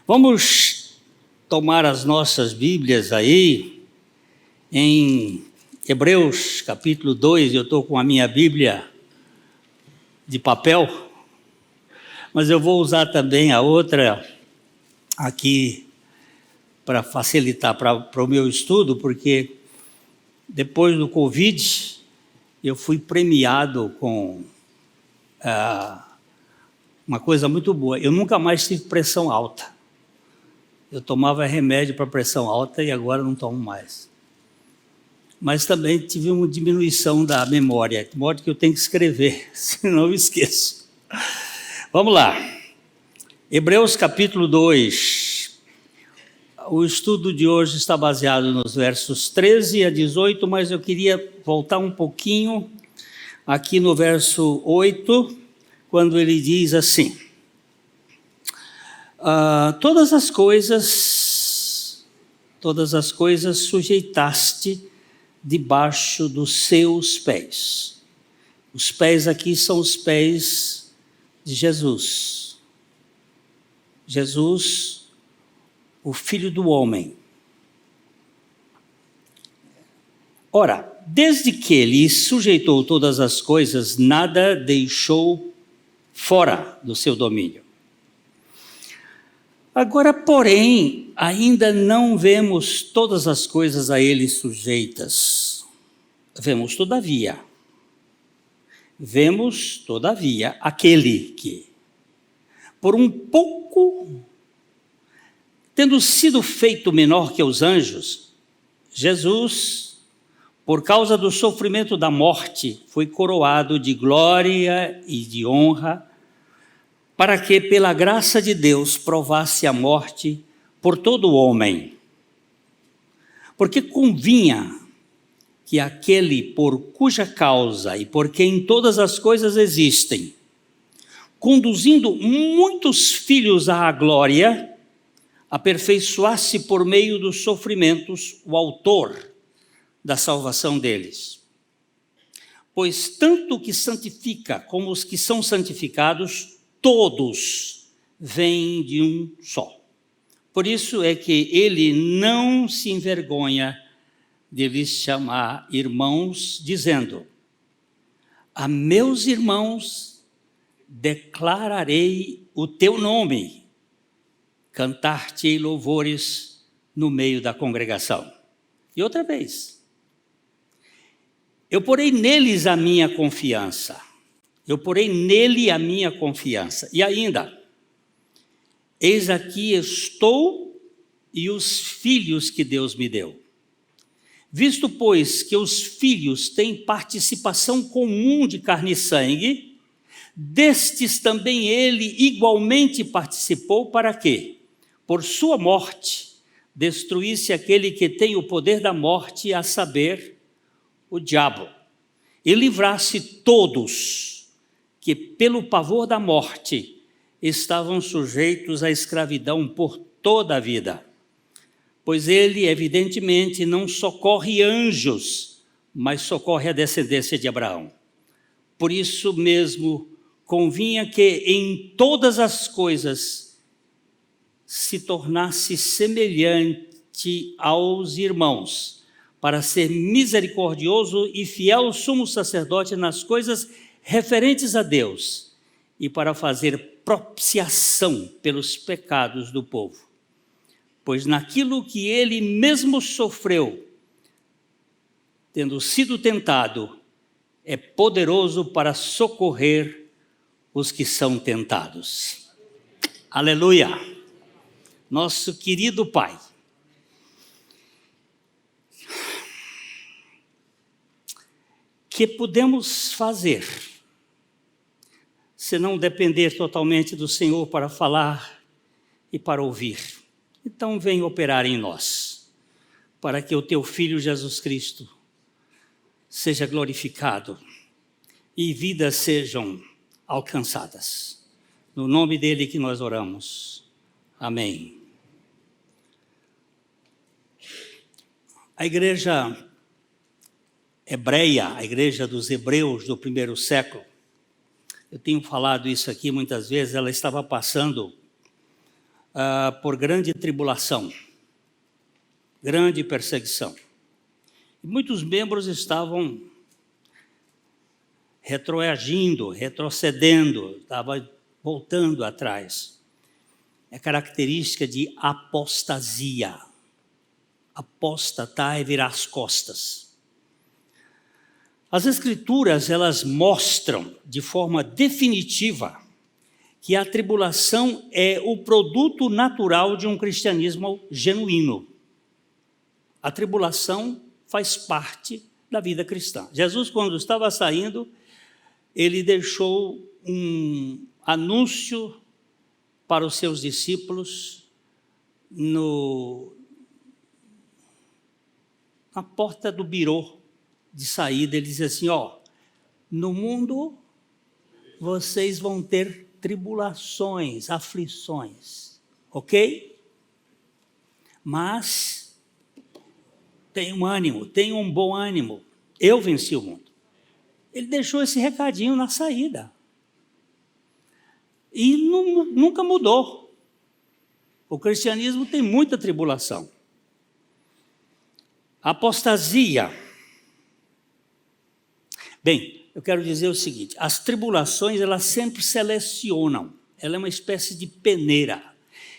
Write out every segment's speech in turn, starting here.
Vamos tomar as nossas Bíblias aí em Hebreus capítulo 2, eu estou com a minha Bíblia de papel, mas eu vou usar também a outra aqui para facilitar para o meu estudo, porque depois do Covid eu fui premiado com uma coisa muito boa. Eu nunca mais tive pressão alta. Eu tomava remédio para pressão alta e agora não tomo mais. Mas também tive uma diminuição da memória, de modo que eu tenho que escrever, senão eu esqueço. Vamos lá. Hebreus capítulo 2. O estudo de hoje está baseado nos versos 13 a 18, mas eu queria voltar um pouquinho aqui no verso 8, quando ele diz assim: todas as coisas sujeitaste debaixo dos seus pés. Os pés aqui são os pés de Jesus. Jesus, o Filho do homem. Ora, desde que ele sujeitou todas as coisas, nada deixou fora do seu domínio. Agora, porém, ainda não vemos todas as coisas a ele sujeitas. Vemos, todavia, aquele que, por um pouco, tendo sido feito menor que os anjos, Jesus, por causa do sofrimento da morte, foi coroado de glória e de honra, para que, pela graça de Deus, provasse a morte por todo homem. Porque convinha que aquele por cuja causa e por quem todas as coisas existem, conduzindo muitos filhos à glória, aperfeiçoasse por meio dos sofrimentos o autor da salvação deles. Pois tanto o que santifica como os que são santificados, todos vêm de um só. Por isso é que ele não se envergonha de lhes chamar irmãos, dizendo: a meus irmãos declararei o teu nome, cantar-te-ei louvores no meio da congregação. E outra vez, eu porei neles a minha confiança. Eu porei nele a minha confiança. E ainda, eis aqui estou e os filhos que Deus me deu. Visto, pois, que os filhos têm participação comum de carne e sangue, destes também ele igualmente participou, para que, por sua morte, destruísse aquele que tem o poder da morte, a saber, o diabo, e livrasse todos que, pelo pavor da morte, estavam sujeitos à escravidão por toda a vida. Pois ele, evidentemente, não socorre anjos, mas socorre a descendência de Abraão. Por isso mesmo, convinha que em todas as coisas se tornasse semelhante aos irmãos, para ser misericordioso e fiel sumo sacerdote nas coisas referentes a Deus, e para fazer propiciação pelos pecados do povo. Pois naquilo que ele mesmo sofreu, tendo sido tentado, é poderoso para socorrer os que são tentados. Aleluia! Nosso querido Pai, que podemos fazer, se não depender totalmente do Senhor para falar e para ouvir? Então vem operar em nós, para que o teu Filho Jesus Cristo seja glorificado e vidas sejam alcançadas. No nome dele que nós oramos. Amém. A igreja hebreia, a igreja dos hebreus do primeiro século, eu tenho falado isso aqui muitas vezes, ela estava passando por grande tribulação, grande perseguição. E muitos membros estavam retroagindo, retrocedendo, estavam voltando atrás. É característica de apostasia. Apostatar é virar as costas. As Escrituras, elas mostram de forma definitiva que a tribulação é o produto natural de um cristianismo genuíno. A tribulação faz parte da vida cristã. Jesus, quando estava saindo, ele deixou um anúncio para os seus discípulos na porta do birô de saída. Ele diz assim, no mundo vocês vão ter tribulações, aflições, ok? Mas tenham ânimo, tenham um bom ânimo. Eu venci o mundo. Ele deixou esse recadinho na saída. E nunca mudou. O cristianismo tem muita tribulação. Apostasia. Bem, eu quero dizer o seguinte, as tribulações, elas sempre selecionam. Ela é uma espécie de peneira.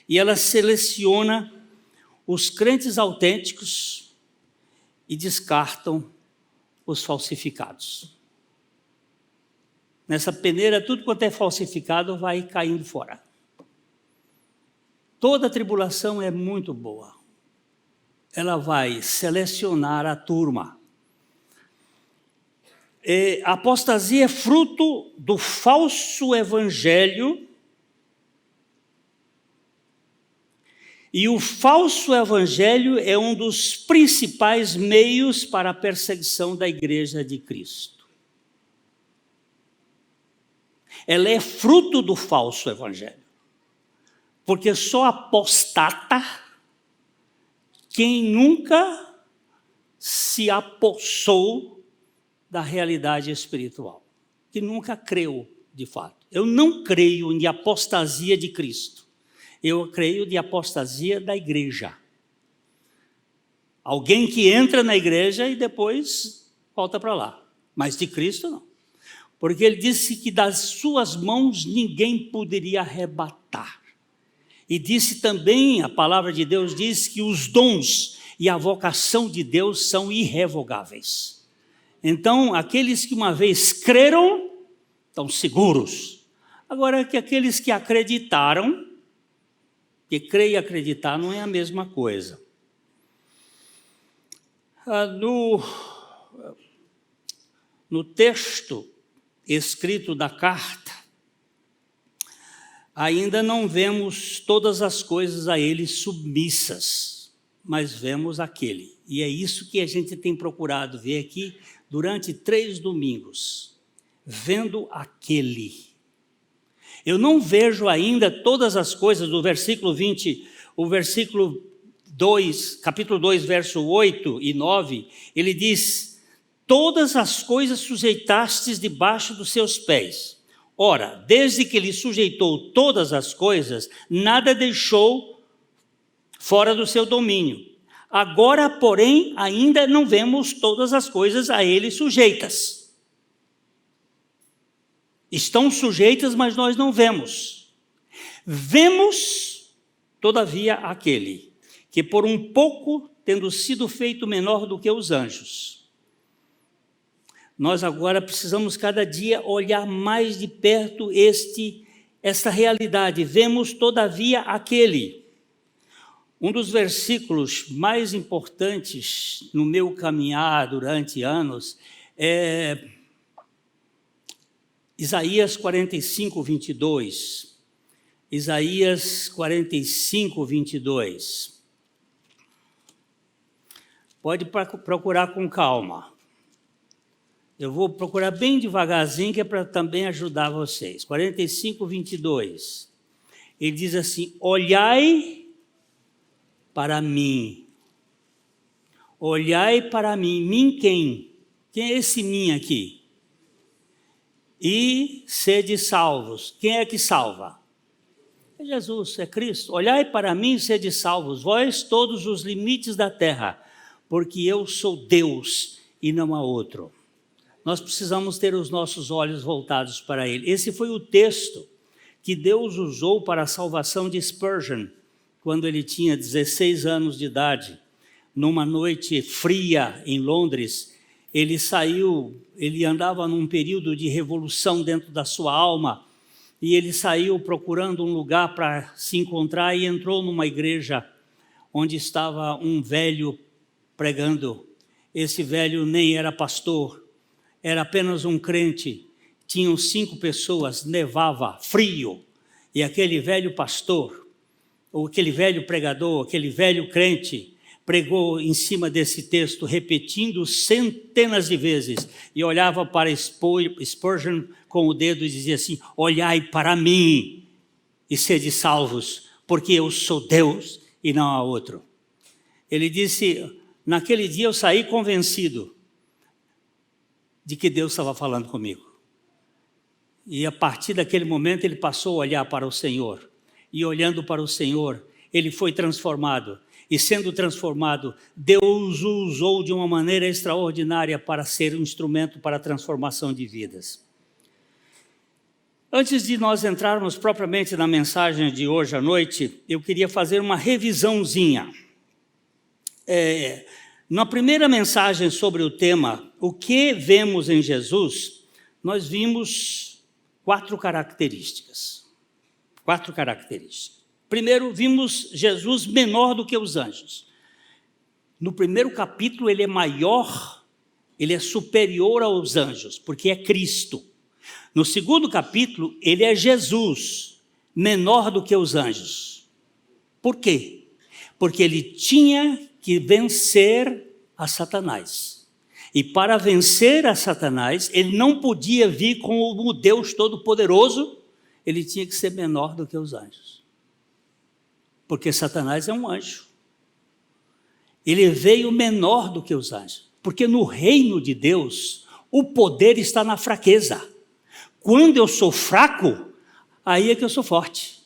E ela seleciona os crentes autênticos e descartam os falsificados. Nessa peneira, tudo quanto é falsificado vai caindo fora. Toda tribulação é muito boa. Ela vai selecionar a turma. A apostasia é fruto do falso evangelho. E o falso evangelho é um dos principais meios para a perseguição da igreja de Cristo. Ela é fruto do falso evangelho. Porque só apostata quem nunca se apossou da realidade espiritual, que nunca creu de fato. Eu não creio em apostasia de Cristo. Eu creio de apostasia da igreja. Alguém que entra na igreja e depois volta para lá. Mas de Cristo não. Porque ele disse que das suas mãos ninguém poderia arrebatar. E disse também, a palavra de Deus diz que os dons e a vocação de Deus são irrevogáveis. Então, aqueles que uma vez creram, estão seguros. Agora, que aqueles que acreditaram, que crer e acreditar não é a mesma coisa. No texto escrito da carta, ainda não vemos todas as coisas a ele submissas, mas vemos aquele. E é isso que a gente tem procurado ver aqui durante 3 domingos, vendo aquele. Eu não vejo ainda todas as coisas do versículo 20, o versículo 2, capítulo 2, verso 8 e 9, ele diz: todas as coisas sujeitastes debaixo dos seus pés. Ora, desde que ele sujeitou todas as coisas, nada deixou fora do seu domínio. Agora, porém, ainda não vemos todas as coisas a ele sujeitas. Estão sujeitas, mas nós não vemos. Vemos, todavia, aquele que por um pouco, tendo sido feito menor do que os anjos. Nós agora precisamos cada dia olhar mais de perto esta realidade. Vemos, todavia, aquele. Um dos versículos mais importantes no meu caminhar durante anos é Isaías 45, 22. Isaías 45, 22. Pode procurar com calma. Eu vou procurar bem devagarzinho, que é para também ajudar vocês. 45, 22. Ele diz assim: olhai para mim. Olhai para mim. Mim quem? Quem é esse mim aqui? E sede salvos. Quem é que salva? É Jesus, é Cristo. Olhai para mim e sede salvos, vós todos os limites da terra, porque eu sou Deus e não há outro. Nós precisamos ter os nossos olhos voltados para Ele. Esse foi o texto que Deus usou para a salvação de Spurgeon, quando ele tinha 16 anos de idade. Numa noite fria em Londres, ele andava num período de revolução dentro da sua alma, e ele saiu procurando um lugar para se encontrar e entrou numa igreja onde estava um velho pregando. Esse velho nem era pastor, era apenas um crente. Tinham 5 pessoas, nevava, frio, e aquele velho pastor, ou aquele velho pregador, aquele velho crente, pregou em cima desse texto, repetindo centenas de vezes, e olhava para Spurgeon com o dedo e dizia assim: olhai para mim e sede salvos, porque eu sou Deus e não há outro. Ele disse: naquele dia eu saí convencido de que Deus estava falando comigo. E a partir daquele momento ele passou a olhar para o Senhor. E olhando para o Senhor, ele foi transformado. E sendo transformado, Deus o usou de uma maneira extraordinária para ser um instrumento para a transformação de vidas. Antes de nós entrarmos propriamente na mensagem de hoje à noite, eu queria fazer uma revisãozinha. Na primeira mensagem sobre o tema, o que vemos em Jesus, nós vimos 4 características. 4 características. Primeiro, vimos Jesus menor do que os anjos. No primeiro capítulo, ele é maior, ele é superior aos anjos, porque é Cristo. No segundo capítulo, ele é Jesus, menor do que os anjos. Por quê? Porque ele tinha que vencer a Satanás. E para vencer a Satanás, ele não podia vir como o Deus Todo-Poderoso, ele tinha que ser menor do que os anjos. Porque Satanás é um anjo. Ele veio menor do que os anjos. Porque no reino de Deus, o poder está na fraqueza. Quando eu sou fraco, aí é que eu sou forte.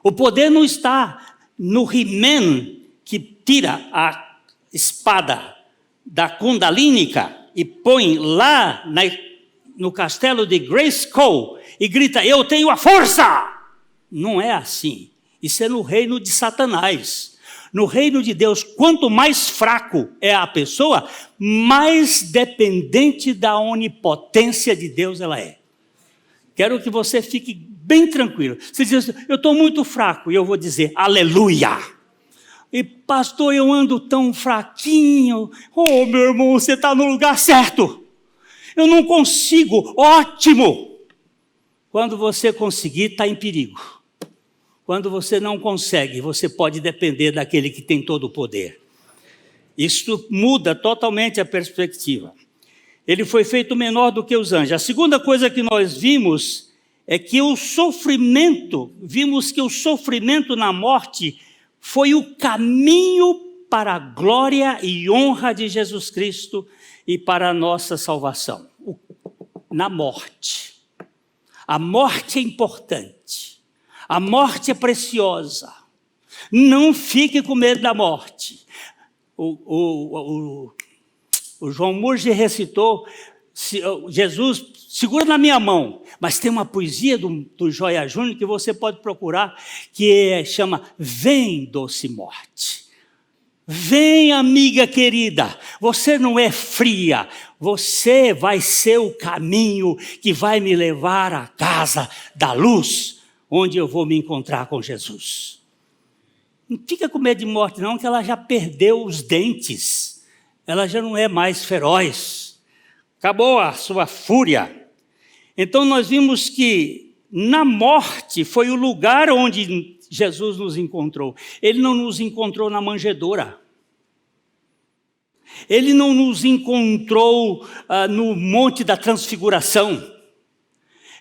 O poder não está no He-Man, que tira a espada da Kundalínica e põe lá no castelo de Grayskull e grita: eu tenho a força! Não é assim. Isso é no reino de Satanás. No reino de Deus, quanto mais fraco é a pessoa, mais dependente da onipotência de Deus ela é. Quero que você fique bem tranquilo. Você diz: eu estou muito fraco, e eu vou dizer: aleluia! E pastor, eu ando tão fraquinho. Oh, meu irmão, você está no lugar certo. Eu não consigo. Ótimo! Quando você conseguir, está em perigo. Quando você não consegue, você pode depender daquele que tem todo o poder. Isso muda totalmente a perspectiva. Ele foi feito menor do que os anjos. A segunda coisa que nós vimos é que vimos que o sofrimento na morte foi o caminho para a glória e honra de Jesus Cristo e para a nossa salvação. Na morte. A morte é importante. A morte é preciosa. Não fique com medo da morte. O João Murge recitou: Jesus, segura na minha mão. Mas tem uma poesia do Joia Júnior que você pode procurar, que chama Vem, Doce Morte. Vem, amiga querida, você não é fria, você vai ser o caminho que vai me levar à casa da luz, onde eu vou me encontrar com Jesus. Não fica com medo de morte não, que ela já perdeu os dentes, ela já não é mais feroz, acabou a sua fúria. Então nós vimos que na morte foi o lugar onde Jesus nos encontrou. Ele não nos encontrou na manjedoura. Ele não nos encontrou no Monte da Transfiguração.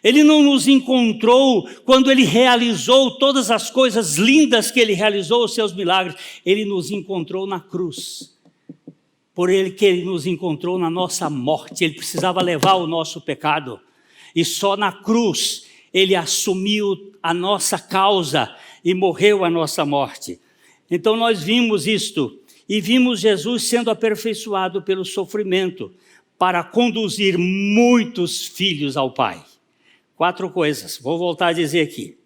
Ele não nos encontrou quando ele realizou todas as coisas lindas que ele realizou, os seus milagres. Ele nos encontrou na cruz. Por ele que ele nos encontrou na nossa morte. Ele precisava levar o nosso pecado. E só na cruz Ele assumiu a nossa causa e morreu a nossa morte. Então nós vimos isto e vimos Jesus sendo aperfeiçoado pelo sofrimento para conduzir muitos filhos ao Pai. 4 coisas, vou voltar a dizer aqui.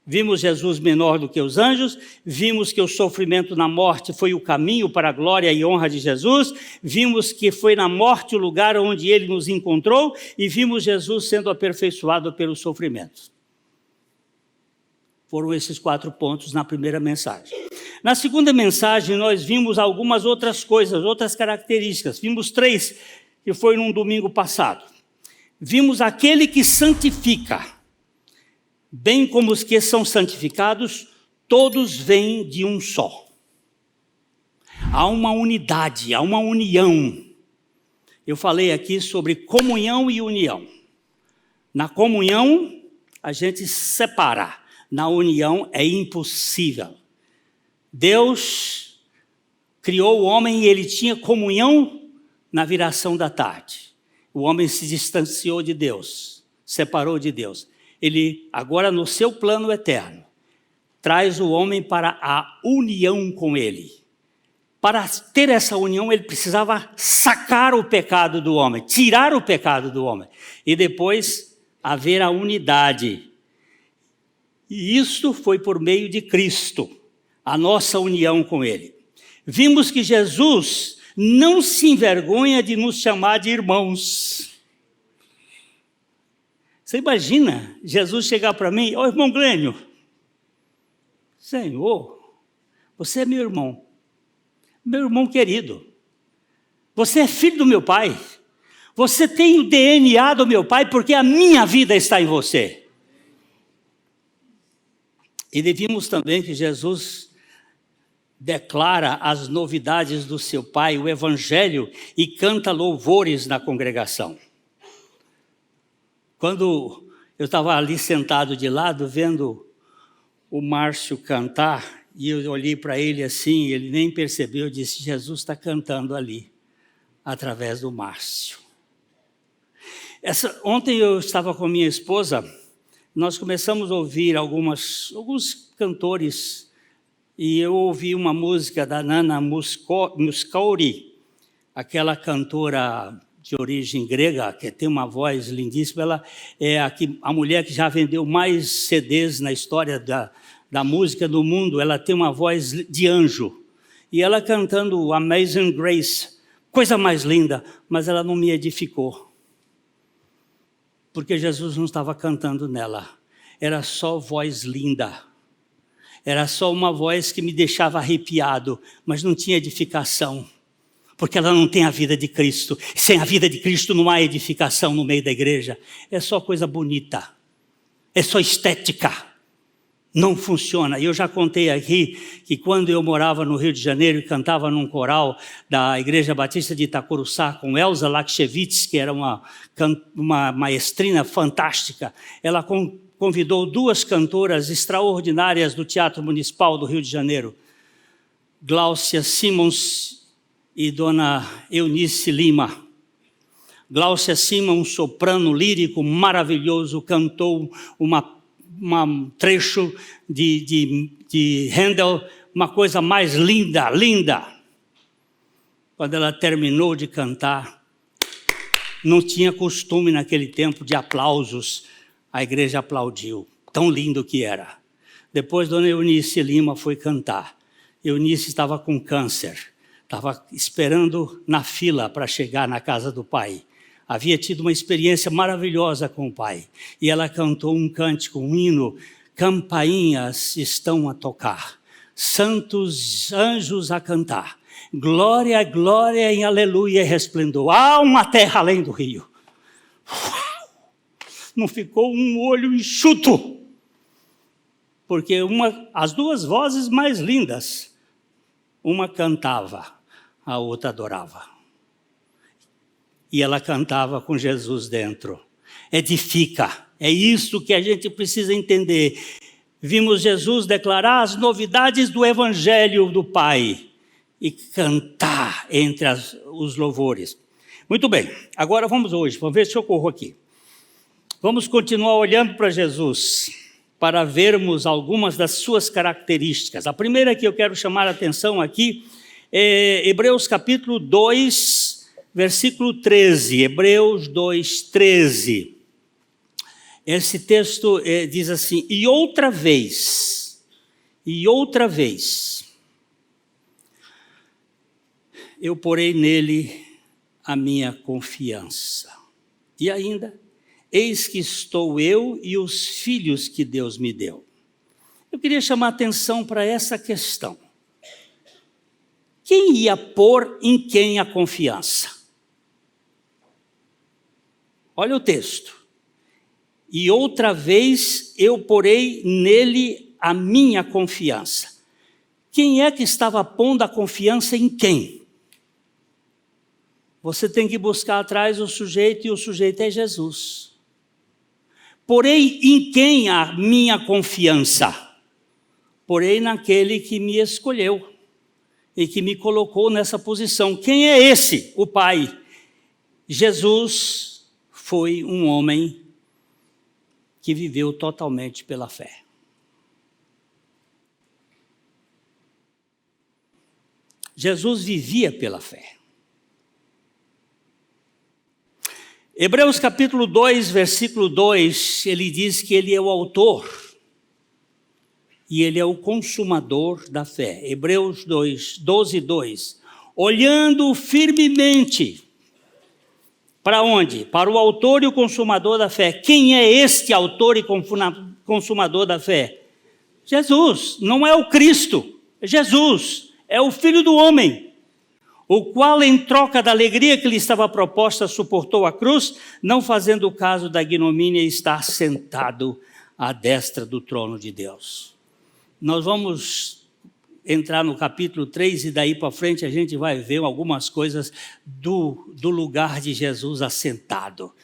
Vimos Jesus menor do que os anjos, vimos que o sofrimento na morte foi o caminho para a glória e honra de Jesus, vimos que foi na morte o lugar onde ele nos encontrou e vimos Jesus sendo aperfeiçoado pelo sofrimento. Foram esses 4 pontos na primeira mensagem. Na segunda mensagem nós vimos algumas outras coisas, outras características. Vimos 3, que foi num domingo passado. Vimos aquele que santifica. Bem como os que são santificados, todos vêm de um só. Há uma unidade, há uma união. Eu falei aqui sobre comunhão e união. Na comunhão, a gente separa. Na união, é impossível. Deus criou o homem e ele tinha comunhão na viração da tarde. O homem se distanciou de Deus, separou de Deus. Ele, agora no seu plano eterno, traz o homem para a união com ele. Para ter essa união, ele precisava sacar o pecado do homem, tirar o pecado do homem. E depois haver a unidade. E isso foi por meio de Cristo, a nossa união com ele. Vimos que Jesus não se envergonha de nos chamar de irmãos. Você imagina Jesus chegar para mim, ô irmão Glênio, Senhor, você é meu irmão querido, você é filho do meu pai, você tem o DNA do meu pai porque a minha vida está em você. E vimos também que Jesus declara as novidades do seu pai, o evangelho, e canta louvores na congregação. Quando eu estava ali sentado de lado, vendo o Márcio cantar, e eu olhei para ele assim, ele nem percebeu, eu disse, Jesus está cantando ali, através do Márcio. Ontem eu estava com minha esposa, nós começamos a ouvir alguns cantores, e eu ouvi uma música da Nana Mouskouri, aquela cantora de origem grega, que tem uma voz lindíssima. Ela é a mulher que já vendeu mais CDs na história da música do mundo. Ela tem uma voz de anjo. E ela cantando Amazing Grace, coisa mais linda, mas ela não me edificou. Porque Jesus não estava cantando nela. Era só voz linda. Era só uma voz que me deixava arrepiado, mas não tinha edificação. Porque ela não tem a vida de Cristo. Sem a vida de Cristo não há edificação no meio da igreja. É só coisa bonita. É só estética. Não funciona. E eu já contei aqui que quando eu morava no Rio de Janeiro e cantava num coral da Igreja Batista de Itacuruçá com Elza Lakshevitz, que era uma maestrina fantástica, ela convidou 2 cantoras extraordinárias do Teatro Municipal do Rio de Janeiro, Gláucia Simons e Dona Eunice Lima. Gláucia Simons, um soprano lírico maravilhoso, cantou um trecho de Handel, uma coisa mais linda, linda. Quando ela terminou de cantar, não tinha costume naquele tempo de aplausos, a igreja aplaudiu, tão lindo que era. Depois Dona Eunice Lima foi cantar. Eunice estava com câncer. Estava esperando na fila para chegar na casa do pai. Havia tido uma experiência maravilhosa com o pai. E ela cantou um cântico, um hino. Campainhas estão a tocar, santos anjos a cantar. Glória, glória em aleluia e resplendor. Há uma terra além do rio. Não ficou um olho enxuto. Porque as 2 vozes mais lindas, uma cantava, a outra adorava. E ela cantava com Jesus dentro. Edifica. É isso que a gente precisa entender. Vimos Jesus declarar as novidades do Evangelho do Pai e cantar entre os louvores. Muito bem, agora vamos ver se eu corro aqui. Vamos continuar olhando para Jesus, para vermos algumas das suas características. A primeira que eu quero chamar a atenção aqui é Hebreus capítulo 2, versículo 13. Hebreus 2, 13. Esse texto diz assim: e outra vez, eu porei nele a minha confiança. E ainda, eis que estou eu e os filhos que Deus me deu. Eu queria chamar a atenção para essa questão. Quem ia pôr em quem a confiança? Olha o texto. E outra vez eu porei nele a minha confiança. Quem é que estava pondo a confiança em quem? Você tem que buscar atrás o sujeito, e o sujeito é Jesus. Porei em quem a minha confiança? Porei naquele que me escolheu e que me colocou nessa posição. Quem é esse? O Pai. Jesus foi um homem que viveu totalmente pela fé. Jesus vivia pela fé. Hebreus capítulo 2, versículo 2, ele diz que ele é o autor e ele é o consumador da fé. Hebreus 2, 12, 2. Olhando firmemente, para onde? Para o autor e o consumador da fé. Quem é este autor e consumador da fé? Jesus, não é o Cristo, é Jesus, é o Filho do homem, o qual em troca da alegria que lhe estava proposta suportou a cruz, não fazendo caso da ignomínia, e está sentado à destra do trono de Deus. Nós vamos entrar no capítulo 3 e daí para frente a gente vai ver algumas coisas do lugar de Jesus assentado.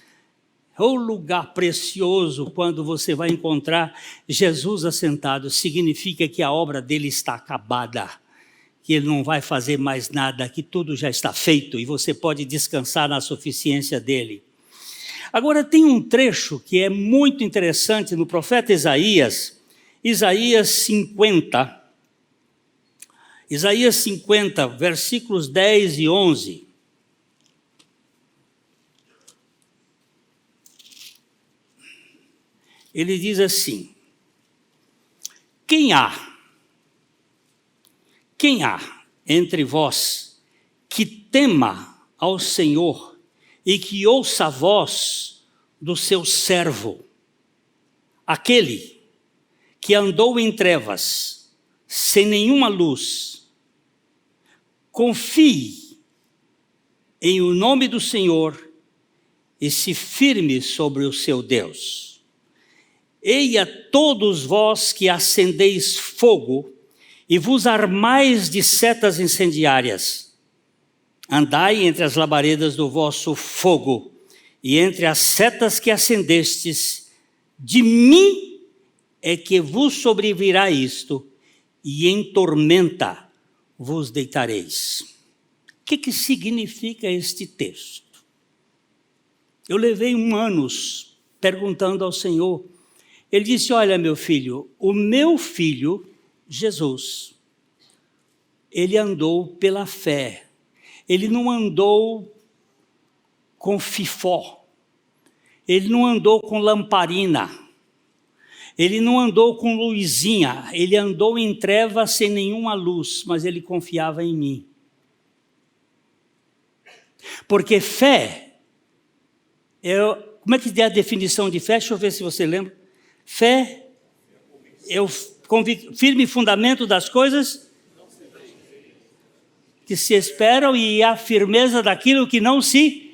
É um lugar precioso quando você vai encontrar Jesus assentado. Significa que a obra dele está acabada, que ele não vai fazer mais nada, que tudo já está feito e você pode descansar na suficiência dele. Agora tem um trecho que é muito interessante no profeta Isaías, Isaías 50, versículos 10 e 11. Ele diz assim: Quem há entre vós que tema ao Senhor e que ouça a voz do seu servo, aquele que andou em trevas, sem nenhuma luz, confie em o nome do Senhor e se firme sobre o seu Deus. Eia todos vós que acendeis fogo e vos armais de setas incendiárias, andai entre as labaredas do vosso fogo e entre as setas que acendestes, de mim é que vos sobrevirá isto, e em tormenta vos deitareis. O que significa este texto? Eu levei anos perguntando ao Senhor. Ele disse: olha, meu filho, o meu filho, Jesus, ele andou pela fé. Ele não andou com fifó. Ele não andou com lamparina. Ele não andou com luzinha, ele andou em trevas sem nenhuma luz, mas ele confiava em mim. Porque fé, como é que é a definição de fé? Deixa eu ver se você lembra. Fé é o firme fundamento das coisas que se esperam e a firmeza daquilo que não se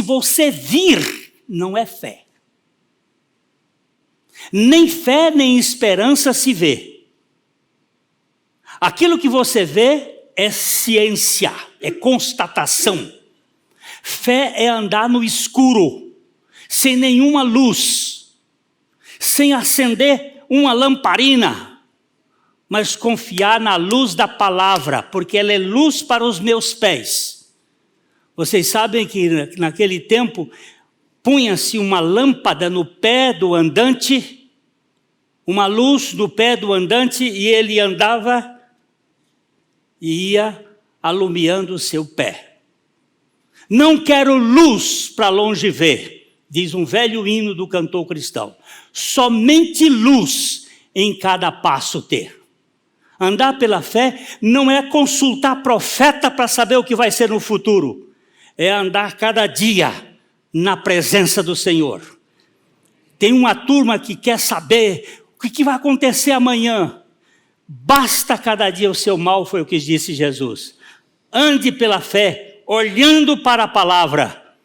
você vir, não é fé. Nem fé, nem esperança se vê. Aquilo que você vê é ciência, é constatação. Fé é andar no escuro, sem nenhuma luz, sem acender uma lamparina, mas confiar na luz da palavra, porque ela é luz para os meus pés. Vocês sabem que naquele tempo, punha-se uma lâmpada no pé do andante, uma luz no pé do andante, e ele andava e ia alumiando o seu pé. Não quero luz para longe ver, diz um velho hino do cantor cristão. Somente luz em cada passo ter. Andar pela fé não é consultar profeta para saber o que vai ser no futuro. É andar cada dia na presença do Senhor. Tem uma turma que quer saber o que vai acontecer amanhã. Basta cada dia o seu mal, foi o que disse Jesus. Ande pela fé, olhando para a palavra.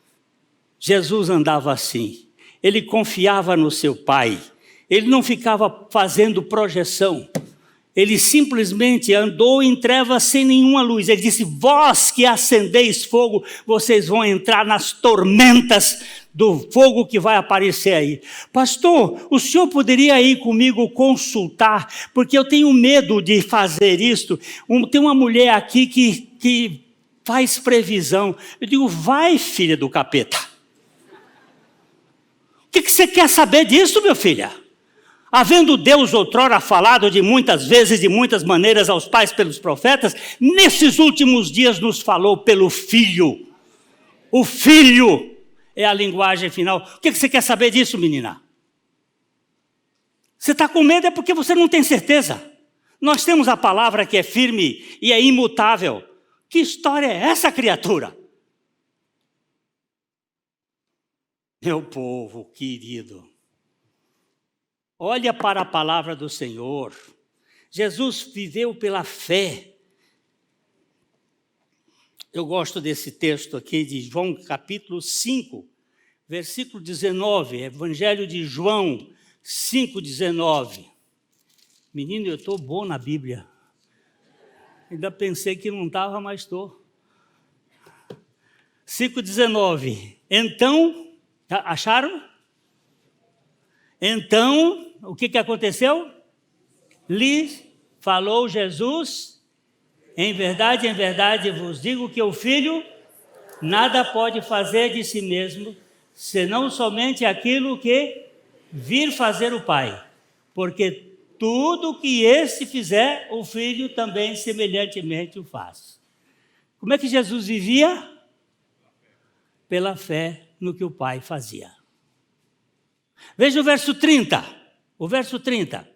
Jesus andava assim. Ele confiava no seu Pai. Ele não ficava fazendo projeção. Ele simplesmente andou em trevas sem nenhuma luz. Ele disse, vós que acendeis fogo, vocês vão entrar nas tormentas do fogo que vai aparecer aí. Pastor, o senhor poderia ir comigo consultar, porque eu tenho medo de fazer isto. Tem uma mulher aqui que faz previsão. Eu digo, vai, filha do capeta. O que você quer saber disso, meu filha? Havendo Deus outrora falado de muitas vezes, de muitas maneiras aos pais pelos profetas, nesses últimos dias nos falou pelo Filho. O Filho é a linguagem final. O que você quer saber disso, menina? Você está com medo é porque você não tem certeza. Nós temos a palavra que é firme e é imutável. Que história é essa, criatura? Meu povo querido, olha para a palavra do Senhor. Jesus viveu pela fé. Eu gosto desse texto aqui de João capítulo 5, versículo 19, Evangelho de João 5,19. Menino, eu estou bom na Bíblia. Ainda pensei que não estava, mas estou. 5,19. Então, acharam? Então, o que aconteceu? Lhes falou Jesus, em verdade vos digo que o Filho nada pode fazer de si mesmo, senão somente aquilo que vir fazer o Pai. Porque tudo que este fizer, o Filho também semelhantemente o faz. Como é que Jesus vivia? Pela fé no que o Pai fazia. Veja o verso 30. O verso 30.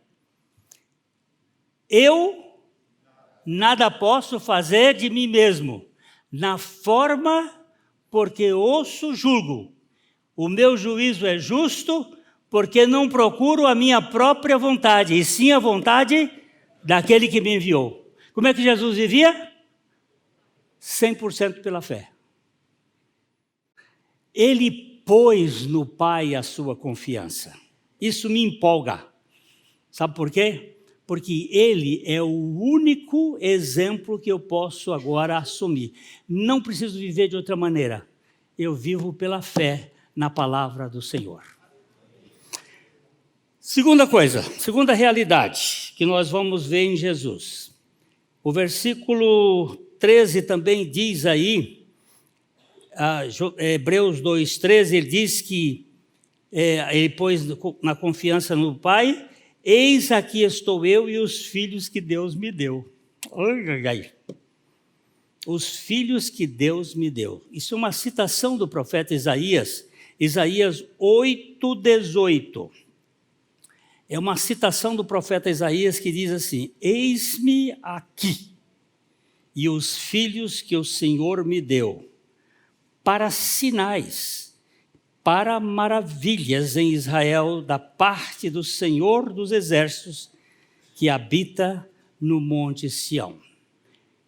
Eu nada posso fazer de mim mesmo, na forma porque ouço julgo. O meu juízo é justo, porque não procuro a minha própria vontade, e sim a vontade daquele que me enviou. Como é que Jesus vivia? 100% pela fé. Ele pôs no Pai a sua confiança. Isso me empolga. Sabe por quê? Porque Ele é o único exemplo que eu posso agora assumir. Não preciso viver de outra maneira. Eu vivo pela fé na palavra do Senhor. Segunda coisa, segunda realidade que nós vamos ver em Jesus. O versículo 13 também diz aí, Hebreus 2,13, ele diz que ele pôs na confiança no Pai, eis aqui estou eu e os filhos que Deus me deu. Os filhos que Deus me deu. Isso é uma citação do profeta Isaías, Isaías 8,18. É uma citação do profeta Isaías que diz assim, eis-me aqui e os filhos que o Senhor me deu, para sinais, para maravilhas em Israel, da parte do Senhor dos Exércitos, que habita no monte Sião.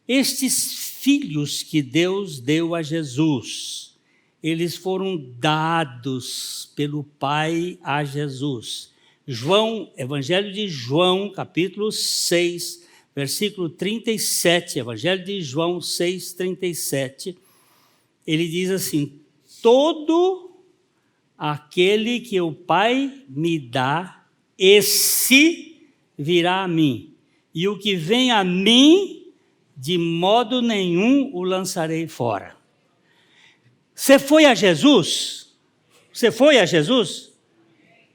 Estes filhos que Deus deu a Jesus, eles foram dados pelo Pai a Jesus. Evangelho de João, capítulo 6, versículo 37, Evangelho de João 6, 37, ele diz assim, todo aquele que o Pai me dá, esse virá a mim, e o que vem a mim, de modo nenhum o lançarei fora. Você foi a Jesus? Você foi a Jesus?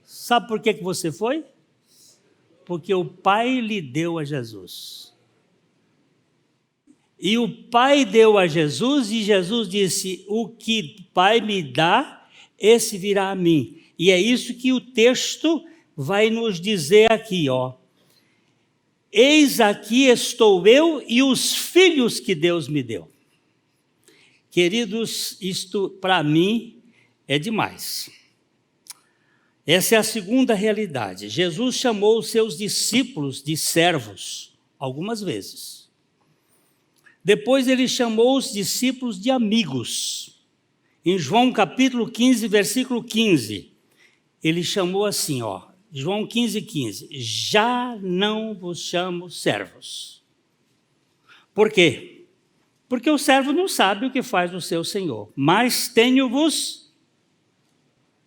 Sabe por que você foi? Porque o Pai lhe deu a Jesus. E o Pai deu a Jesus, e Jesus disse: o que o Pai me dá, esse virá a mim. E é isso que o texto vai nos dizer aqui, ó. Eis aqui estou eu e os filhos que Deus me deu. Queridos, isto para mim é demais. Essa é a segunda realidade. Jesus chamou os seus discípulos de servos, algumas vezes. Depois ele chamou os discípulos de amigos. Em João capítulo 15, versículo 15, ele chamou assim, ó, João 15, 15. Já não vos chamo servos. Por quê? Porque o servo não sabe o que faz o seu senhor. Mas tenho-vos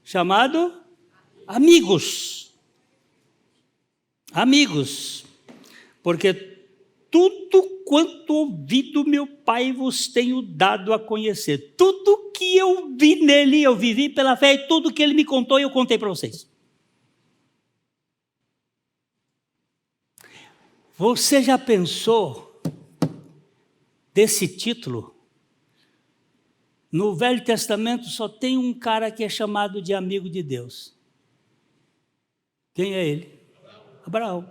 chamado amigos. Amigos. Porque tudo quanto ouvi do meu Pai vos tenho dado a conhecer. Tudo que eu vi nele, eu vivi pela fé, e tudo que ele me contou, eu contei para vocês. Você já pensou desse título? No Velho Testamento só tem um cara que é chamado de amigo de Deus. Quem é ele? Abraão.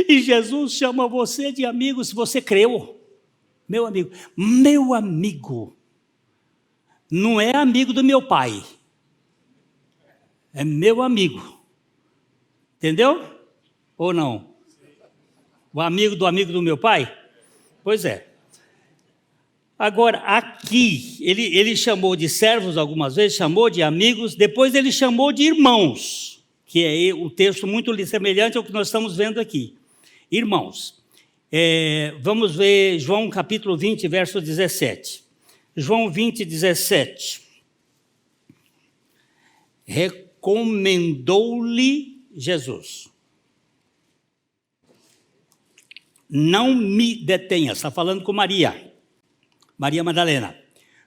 E Jesus chama você de amigo se você creu. Meu amigo. Meu amigo. Não é amigo do meu pai. É meu amigo. Entendeu? Ou não? O amigo do meu pai? Pois é. Agora, aqui, ele chamou de servos algumas vezes, chamou de amigos, depois ele chamou de irmãos, que é um texto muito semelhante ao que nós estamos vendo aqui. Irmãos. Vamos ver João capítulo 20, verso 17. João 20, 17. Recomendou-lhe Jesus: não me detenha, está falando com Maria Madalena,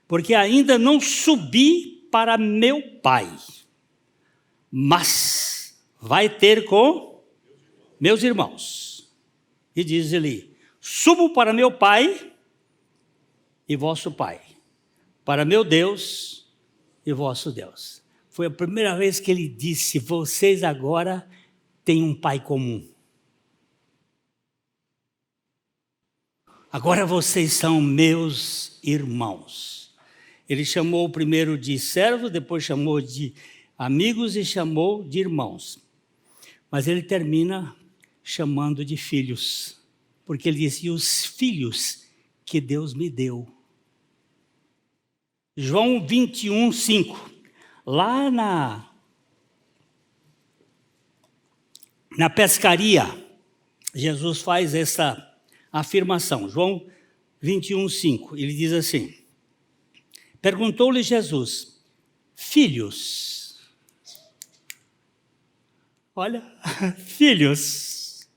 porque ainda não subi para meu Pai, mas vai ter com meus irmãos. E diz ele: subo para meu Pai e vosso Pai, para meu Deus e vosso Deus. Foi a primeira vez que ele disse: vocês agora têm um Pai comum. Agora vocês são meus irmãos. Ele chamou primeiro de servo, depois chamou de amigos e chamou de irmãos. Mas ele termina chamando de filhos, porque ele disse: e os filhos que Deus me deu. João 21, 5. Lá na pescaria, Jesus faz essa afirmação. João 21, 5. Ele diz assim: perguntou-lhe Jesus: filhos, olha, filhos,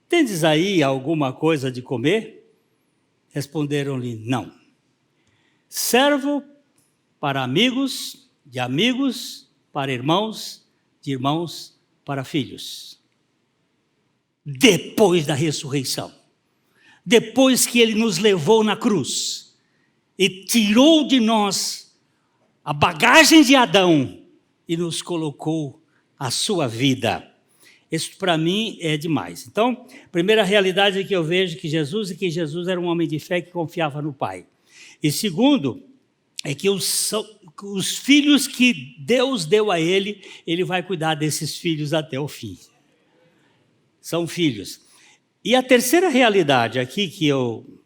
tendes aí alguma coisa de comer? Responderam-lhe: não. Servo para amigos, de amigos para irmãos, de irmãos para filhos. Depois da ressurreição, depois que ele nos levou na cruz e tirou de nós a bagagem de Adão e nos colocou a sua vida. Isso para mim é demais. Então, primeira realidade que eu vejo que Jesus era um homem de fé que confiava no Pai. E segundo, é que os filhos que Deus deu a ele, ele vai cuidar desses filhos até o fim. São filhos. E a terceira realidade aqui que eu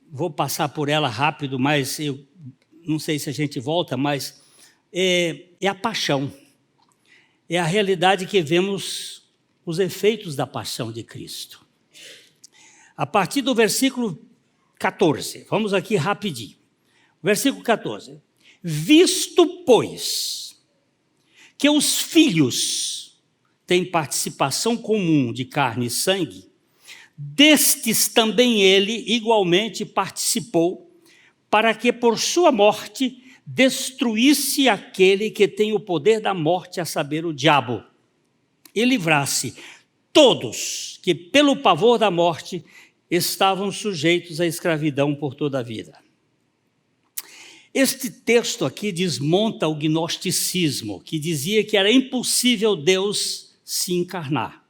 vou passar por ela rápido, mas eu não sei se a gente volta, mas é a paixão. É a realidade que vemos os efeitos da paixão de Cristo. A partir do versículo 14, vamos aqui rapidinho. Versículo 14. Visto, pois, que os filhos têm participação comum de carne e sangue, destes também ele igualmente participou, para que por sua morte destruísse aquele que tem o poder da morte, a saber, o diabo, e livrasse todos que, pelo pavor da morte, estavam sujeitos à escravidão por toda a vida. Este texto aqui desmonta o gnosticismo, que dizia que era impossível Deus se encarnar.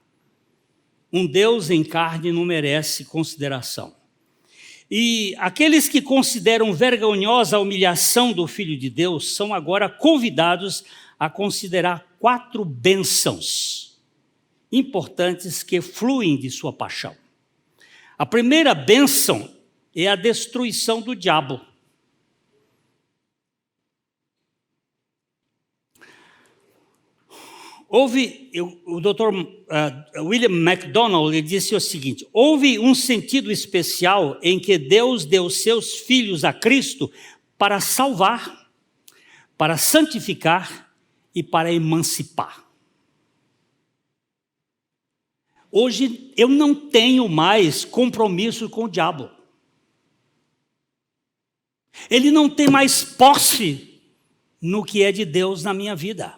Um Deus em carne não merece consideração. E aqueles que consideram vergonhosa a humilhação do Filho de Deus são agora convidados a considerar 4 bênçãos importantes que fluem de sua paixão. A primeira bênção é a destruição do diabo. O Dr. William MacDonald ele disse o seguinte: houve um sentido especial em que Deus deu seus filhos a Cristo para salvar, para santificar e para emancipar. Hoje eu não tenho mais compromisso com o diabo. Ele não tem mais posse no que é de Deus na minha vida.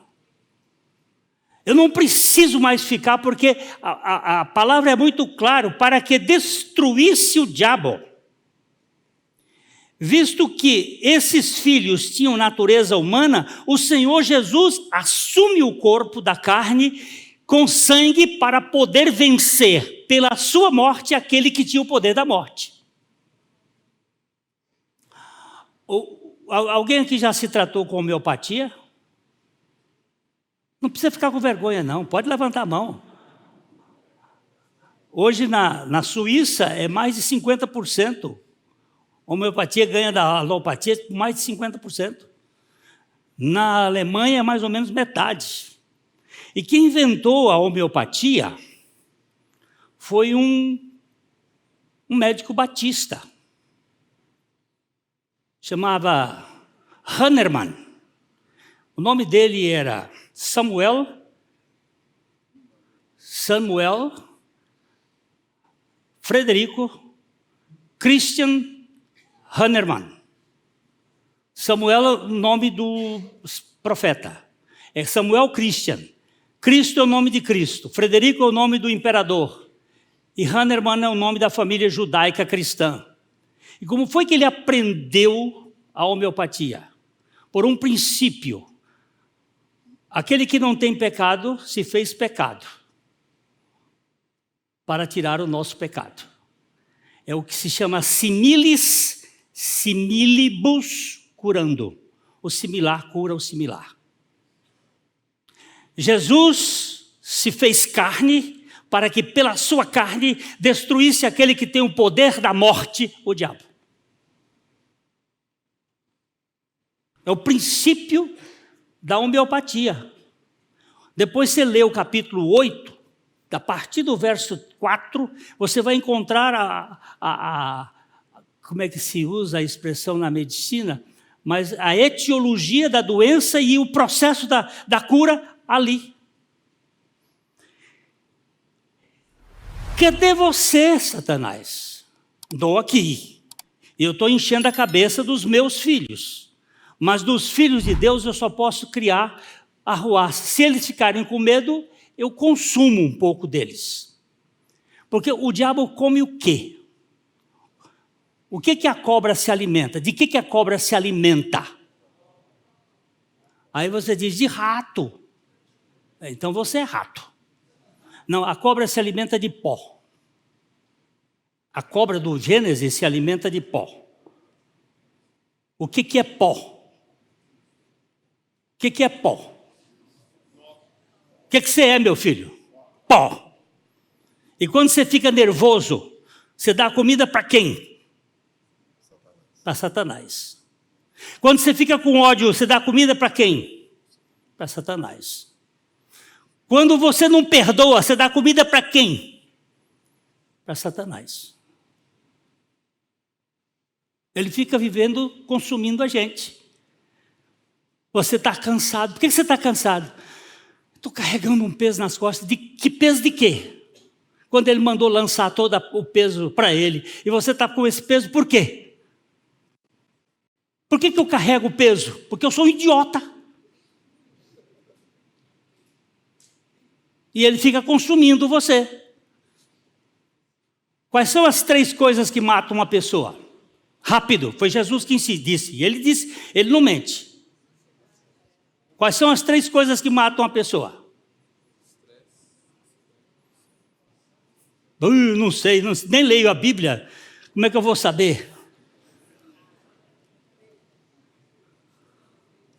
Eu não preciso mais ficar, porque a palavra é muito clara, para que destruísse o diabo. Visto que esses filhos tinham natureza humana, o Senhor Jesus assume o corpo da carne com sangue para poder vencer pela sua morte aquele que tinha o poder da morte. Alguém aqui já se tratou com homeopatia? Não precisa ficar com vergonha, não. Pode levantar a mão. Hoje, na Suíça, é mais de 50%. A homeopatia ganha da alopatia mais de 50%. Na Alemanha, é mais ou menos metade. E quem inventou a homeopatia foi um médico batista. Chamava Hahnemann. O nome dele era Samuel Frederico Christian Hahnemann. Samuel é o nome do profeta. É Samuel Christian. Cristo é o nome de Cristo. Frederico é o nome do imperador. E Hahnemann é o nome da família judaica cristã. E como foi que ele aprendeu a homeopatia? Por um princípio. Aquele que não tem pecado se fez pecado para tirar o nosso pecado. É o que se chama similis similibus curando. O similar cura o similar. Jesus se fez carne para que pela sua carne destruísse aquele que tem o poder da morte, o diabo. É o princípio da homeopatia. Depois você lê o capítulo 8, a partir do verso 4, você vai encontrar como é que se usa a expressão na medicina, mas a etiologia da doença e o processo da cura ali. Cadê você, Satanás? Estou aqui. Eu estou enchendo a cabeça dos meus filhos. Mas dos filhos de Deus eu só posso criar arruaça. Se eles ficarem com medo, eu consumo um pouco deles. Porque o diabo come o quê? O que a cobra se alimenta? De que a cobra se alimenta? Aí você diz, de rato. Então você é rato. Não, a cobra se alimenta de pó. A cobra do Gênesis se alimenta de pó. O que é pó? O que é pó? O que você é, meu filho? Pó. E quando você fica nervoso, você dá comida para quem? Para Satanás. Quando você fica com ódio, você dá comida para quem? Para Satanás. Quando você não perdoa, você dá comida para quem? Para Satanás. Ele fica vivendo, consumindo a gente. Você está cansado. Por que você está cansado? Estou carregando um peso nas costas. Que peso de quê? Quando ele mandou lançar todo o peso para ele. E você está com esse peso por quê? Por que eu carrego o peso? Porque eu sou um idiota. E ele fica consumindo você. Quais são as 3 coisas que matam uma pessoa? Rápido, foi Jesus quem se disse. Ele disse, ele não mente. Quais são as 3 coisas que matam uma pessoa? Não sei, nem leio a Bíblia. Como é que eu vou saber?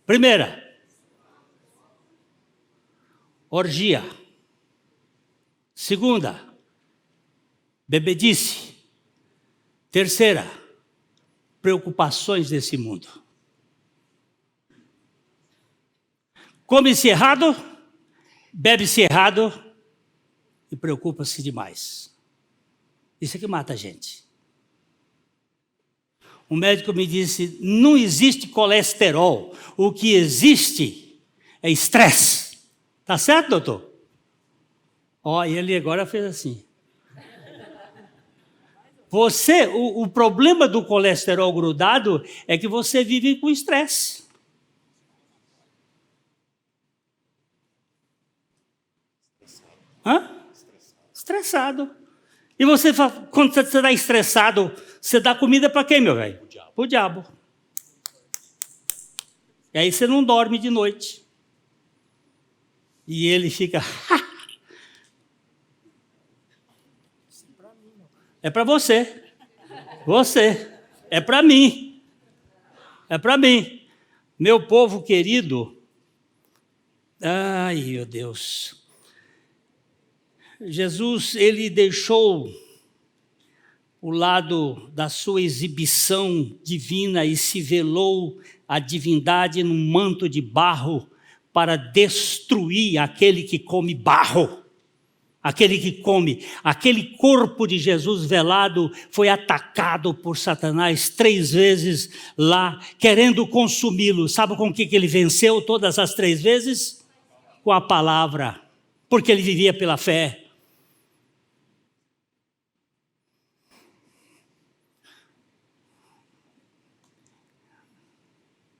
Primeira, orgia. Segunda, bebedice. Terceira, preocupações desse mundo. Come-se errado, bebe-se errado e preocupa-se demais. Isso é que mata a gente. Um médico me disse, não existe colesterol, o que existe é estresse. Tá certo, doutor? E ele agora fez assim. O problema do colesterol grudado é que você vive com estresse. Estressado. E você, quando você está estressado, você dá comida para quem, meu velho? Para o diabo. E aí você não dorme de noite. E ele fica... É para você. Você. É para mim. É para mim. Meu povo querido. Ai, meu Deus. Jesus, ele deixou o lado da sua exibição divina e se velou a divindade num manto de barro para destruir aquele que come barro. Aquele que come, aquele corpo de Jesus velado foi atacado por Satanás 3 vezes lá, querendo consumi-lo. Sabe com o que ele venceu todas as 3 vezes? Com a palavra, porque ele vivia pela fé.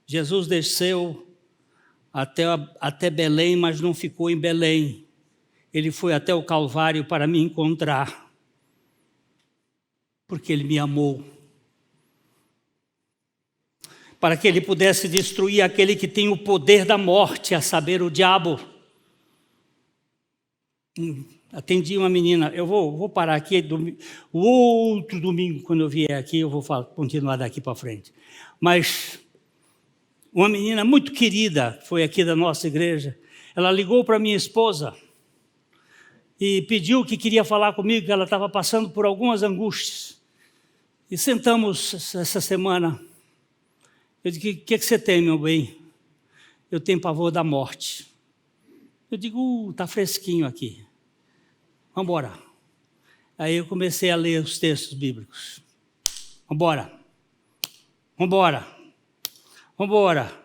Jesus desceu até Belém, mas não ficou em Belém. Ele foi até o Calvário para me encontrar, porque ele me amou. Para que ele pudesse destruir aquele que tem o poder da morte, a saber, o diabo. Atendi uma menina, eu vou parar aqui, o outro domingo, quando eu vier aqui, eu vou continuar daqui para frente. Mas uma menina muito querida, foi aqui da nossa igreja, ela ligou para minha esposa, e pediu que queria falar comigo, que ela estava passando por algumas angústias. E sentamos essa semana. Eu disse, o que você tem, meu bem? Eu tenho pavor da morte. Eu digo, está fresquinho aqui. Vamos embora. Aí eu comecei a ler os textos bíblicos. Vamos embora. Vamos embora. Vamos embora.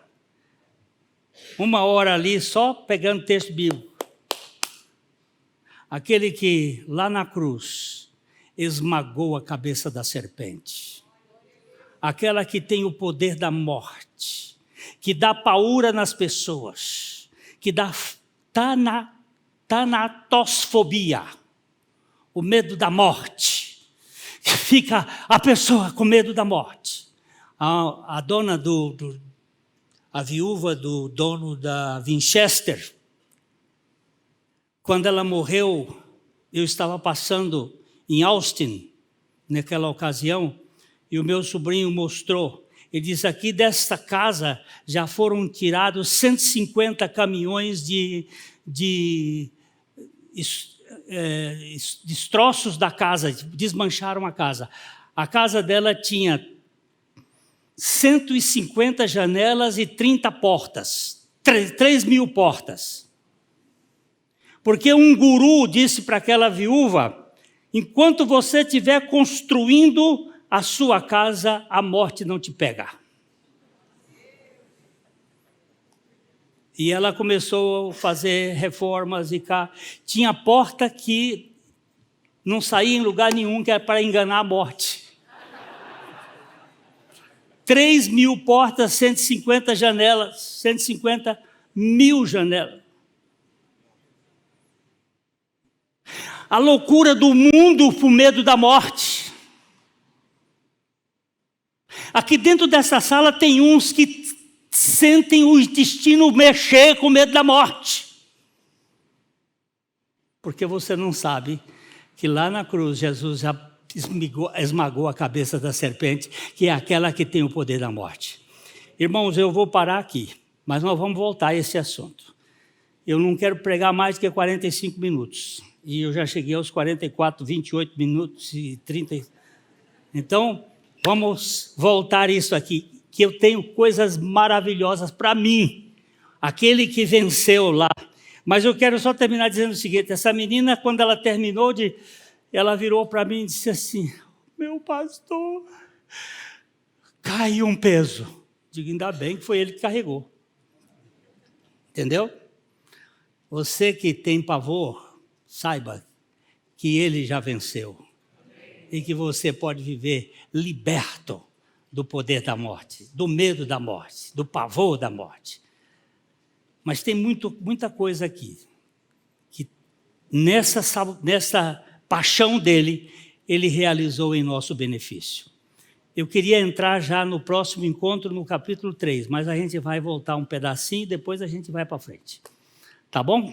1 hora ali só pegando texto bíblico. Aquele que lá na cruz esmagou a cabeça da serpente. Aquela que tem o poder da morte, que dá paura nas pessoas, que dá tanatosfobia, o medo da morte. Fica a pessoa com medo da morte. A dona a viúva do dono da Winchester, quando ela morreu, eu estava passando em Austin, naquela ocasião, e o meu sobrinho mostrou. Ele disse, aqui desta casa já foram tirados 150 caminhões de destroços da casa, desmancharam a casa. A casa dela tinha 150 janelas e 30 portas, 3.000 portas. Porque um guru disse para aquela viúva, enquanto você estiver construindo a sua casa, a morte não te pega. E ela começou a fazer reformas e cá. Tinha porta que não saía em lugar nenhum, que era para enganar a morte. 3.000 portas, 150 janelas, 150.000 janelas. A loucura do mundo por medo da morte. Aqui dentro dessa sala tem uns que sentem o intestino mexer com medo da morte. Porque você não sabe que lá na cruz Jesus já esmagou a cabeça da serpente, que é aquela que tem o poder da morte. Irmãos, eu vou parar aqui, mas nós vamos voltar a esse assunto. Eu não quero pregar mais do que 45 minutos. E eu já cheguei aos 44, 28 minutos e 30. Então, vamos voltar isso aqui, que eu tenho coisas maravilhosas para mim. Aquele que venceu lá. Mas eu quero só terminar dizendo o seguinte, essa menina, quando ela terminou ela virou para mim e disse assim, meu pastor, caiu um peso. Digo, ainda bem que foi ele que carregou. Entendeu? Você que tem pavor, saiba que ele já venceu. E que você pode viver liberto do poder da morte, do medo da morte, do pavor da morte. Mas tem muita coisa aqui, que nessa paixão dele, ele realizou em nosso benefício. Eu queria entrar já no próximo encontro, no capítulo 3, mas a gente vai voltar um pedacinho e depois a gente vai para frente. Tá bom?